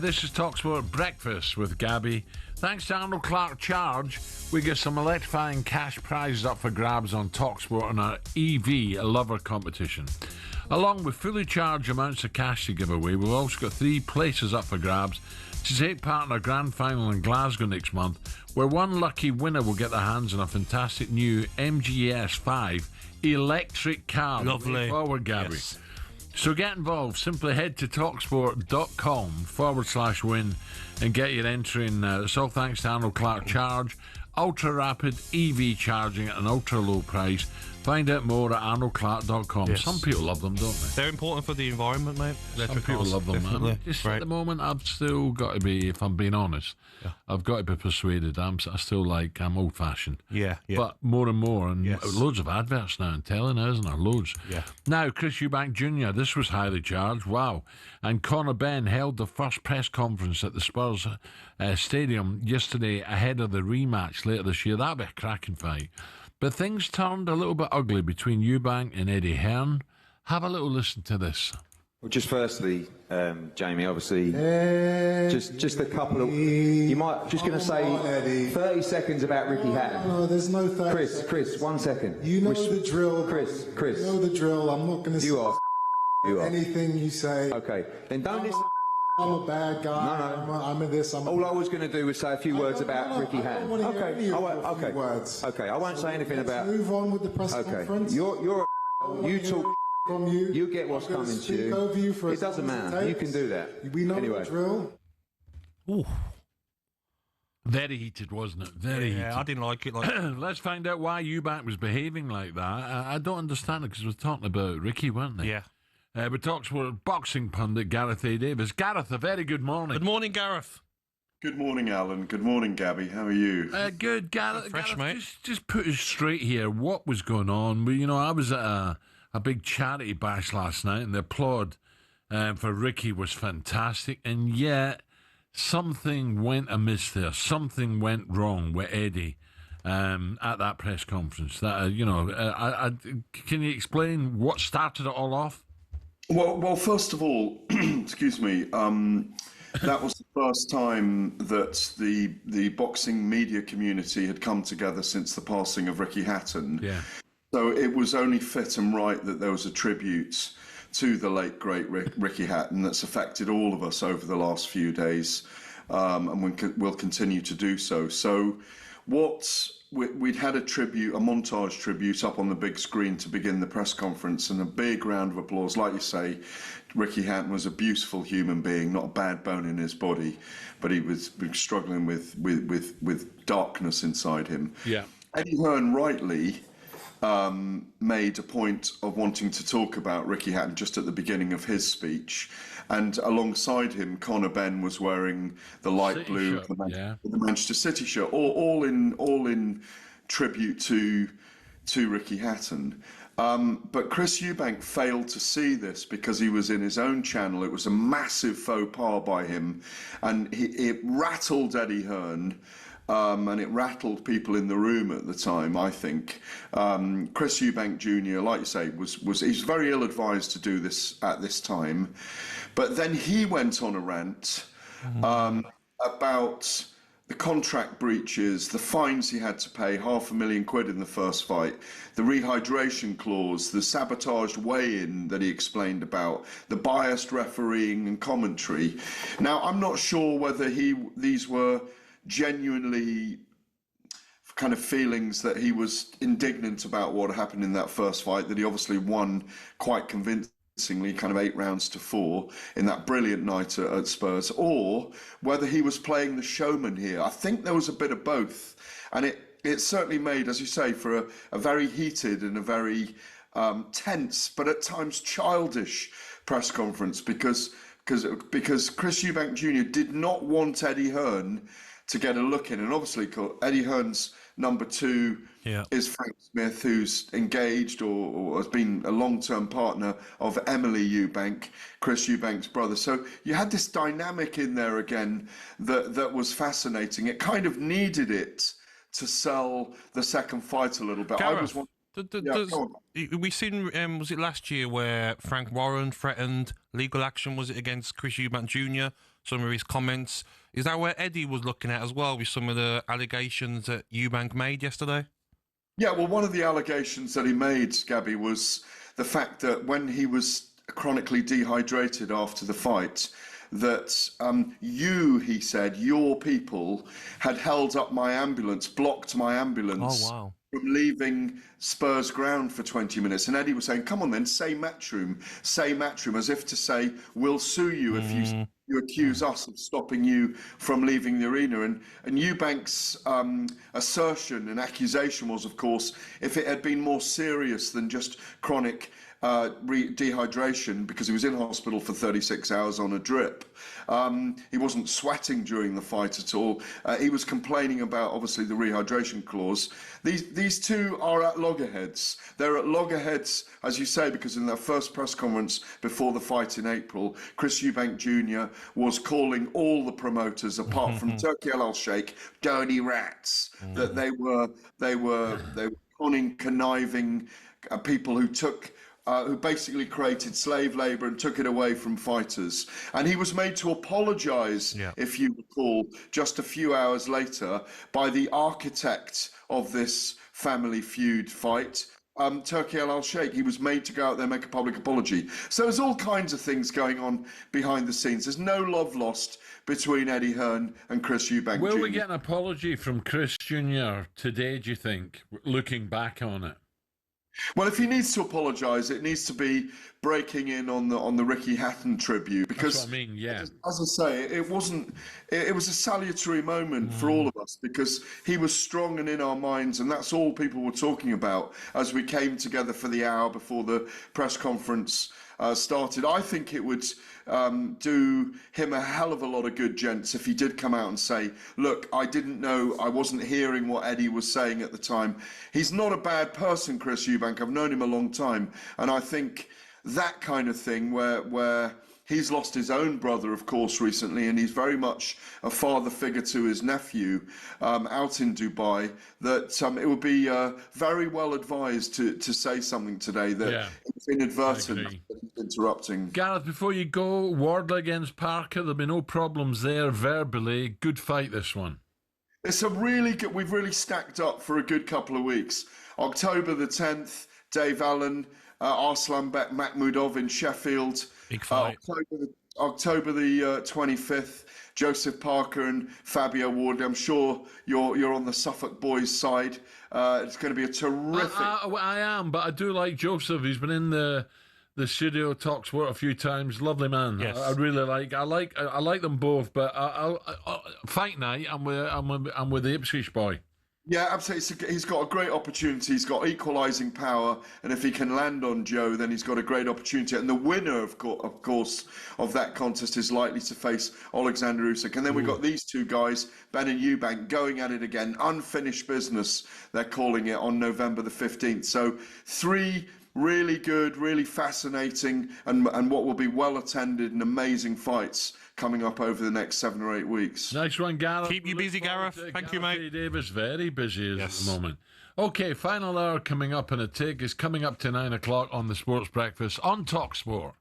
This is talkSPORT Breakfast with Gabby. Thanks to Arnold Clark Charge, we get some electrifying cash prizes up for grabs on talkSPORT on our EV Lover competition. Along with fully charged amounts of cash to give away, we've also got 3 places up for grabs to take part in our grand final in Glasgow next month, where one lucky winner will get their hands on a fantastic new MGS 5 electric car. Lovely. Forward, Gabby. Yes. So get involved. Simply head to talksport.com/win and get your entry in. It's all thanks to Arnold Clark Charge. Ultra rapid EV charging at an ultra low price. Find out more at arnoldclark.com. Yes. Some people love them, don't they? They're important for the environment, mate. Some people love them, man. Just right. at the moment, I've still got to be, if I'm being honest, I've got to be persuaded. I'm old-fashioned. Yeah. But more and more, and Yes. loads of adverts now and telling, isn't there? Loads. Yeah. Now, Chris Eubank Jr., this was highly charged. Wow. And Conor Benn held the first press conference at the Spurs stadium yesterday ahead of the rematch later this year. That'll be a cracking fight. But things turned a little bit ugly between Eubank and Eddie Hearn. Have a little listen to this. Well, just firstly, Jamie, obviously, just a couple of... You might... Just going to say 30 seconds about Ricky Hatton. No, there's no 30 Chris, 1 second. You know the drill. Chris. You know the drill. I'm not going to say anything you say. Okay, then don't listen... I'm a bad guy. No. I'm in this. All I was going to do was say a few words about Ricky Hatton. Okay. Words. Okay, I won't say anything about... Move on with the press conference. You talk... From you. You get what's coming to you. Over you for it doesn't matter. You can do that. We know anyway. the drill. Ooh. Very heated, wasn't it? Very heated. I didn't like it. Let's find out why Eubank was behaving like that. I don't understand it because we were talking about Ricky, weren't they? Yeah. We talked with boxing pundit Gareth A Davies. Gareth, a very good morning. Good morning, Gareth. Good morning, Alan. Good morning, Gabby. How are you? Good, Gareth. Fresh, Gareth, mate. Just put us straight here. What was going on? I was at a big charity bash last night, and the applaud for Ricky was fantastic, and yet something went amiss there. Something went wrong with Eddie at that press conference. That can you explain what started it all off? Well, first of all, excuse me. That was the first time that the boxing media community had come together since the passing of Ricky Hatton. Yeah. So it was only fit and right that there was a tribute to the late, great Ricky Hatton that's affected all of us over the last few days, and we'll continue to do so. So we'd had a montage tribute up on the big screen to begin the press conference, and a big round of applause. Like you say, Ricky Hatton was a beautiful human being, not a bad bone in his body, but he was struggling with darkness inside him. Yeah. Eddie Hearn rightly made a point of wanting to talk about Ricky Hatton just at the beginning of his speech, and alongside him, Conor Benn was wearing the light City blue, shirt, the Manchester City shirt, all in tribute to Ricky Hatton. But Chris Eubank failed to see this because he was in his own channel. It was a massive faux pas by him, and it rattled Eddie Hearn. And it rattled people in the room at the time, I think. Chris Eubank Jr., like you say, he's very ill-advised to do this at this time. But then he went on a rant about the contract breaches, the fines he had to pay, £500,000 in the first fight, the rehydration clause, the sabotaged weigh-in that he explained about, the biased refereeing and commentary. Now, I'm not sure whether these were genuinely kind of feelings that he was indignant about what happened in that first fight, that he obviously won quite convincingly, kind of 8-4 in that brilliant night at Spurs, or whether he was playing the showman here. I think there was a bit of both, and it certainly made, as you say, for a very heated and a very tense, but at times childish press conference, because Chris Eubank Jr. did not want Eddie Hearn to get a look in, and obviously Eddie Hearn's number 2 is Frank Smith, who's engaged or has been a long-term partner of Emily Eubank, Chris Eubank's brother. So you had this dynamic in there again that was fascinating. It kind of needed it to sell the second fight a little bit. Gareth, we seen, was it last year where Frank Warren threatened legal action, was it against Chris Eubank Jr.? some of his comments. Is that where Eddie was looking at as well with some of the allegations that Eubank made yesterday? Yeah, well, one of the allegations that he made, Gabby, was the fact that when he was chronically dehydrated after the fight, that he said, your people had held up my ambulance, blocked my ambulance from leaving Spurs ground for 20 minutes. And Eddie was saying, come on then, say Matchroom, as if to say, we'll sue you if you accuse us of stopping you from leaving the arena. And Eubank's assertion and accusation was, of course, if it had been more serious than just chronic dehydration, because he was in hospital for 36 hours on a drip. He wasn't sweating during the fight at all. He was complaining about, obviously, the rehydration clause. These two are at loggerheads. They're at loggerheads, as you say, because in their first press conference before the fight in April, Chris Eubank Jr. was calling all the promoters, apart from Turki Al Sheikh, dirty rats. That they were conning, conniving people who took. Who basically created slave labour and took it away from fighters. And he was made to apologise, if you recall, just a few hours later, by the architect of this family feud fight, Turki Al Sheikh. He was made to go out there and make a public apology. So there's all kinds of things going on behind the scenes. There's no love lost between Eddie Hearn and Chris Eubank Jr. Will we get an apology from Chris Jr. today, do you think, looking back on it? Well, if he needs to apologise, it needs to be breaking in on the Ricky Hatton tribute, because that's what I mean, yeah. As I say, it was a salutary moment for all of us, because he was strong and in our minds, and that's all people were talking about as we came together for the hour before the press conference started. I think it would do him a hell of a lot of good, gents, if he did come out and say, look, I didn't know, I wasn't hearing what Eddie was saying at the time. He's not a bad person, Chris Eubank. I've known him a long time. And I think that kind of thing where he's lost his own brother, of course, recently, and he's very much a father figure to his nephew out in Dubai, that it would be very well advised to say something today that it's inadvertent interrupting. Gareth, before you go, Wardley against Parker, there'll be no problems there verbally. Good fight, this one. It's a really good, we've really stacked up for a good couple of weeks. October the 10th, Dave Allen, Arslanbek Makhmudov in Sheffield. Big fight. October the 25th, Joseph Parker and Fabio Wardley. I'm sure you're on the Suffolk boys' side. It's going to be a terrific. I am, but I do like Joseph. He's been in the studio talkSPORT a few times. Lovely man. Yes. I really like. I like them both. But fight night, I'm with the Ipswich boy. Yeah, absolutely. He's got a great opportunity. He's got equalising power, and if he can land on Joe, then he's got a great opportunity. And the winner, of course, of that contest is likely to face Alexander Usyk. And then we've got these two guys, Benn and Eubank, going at it again. Unfinished business, they're calling it, on November the 15th. So 3 really good, really fascinating, and what will be well-attended and amazing fights coming up over the next 7 or 8 weeks. Nice one, Gareth. Keep you busy, Gareth. Thank you, mate. Gareth A Davies, very busy at the moment. Okay, final hour coming up, and a take is coming up to 9 o'clock on the Sports Breakfast on talkSPORT.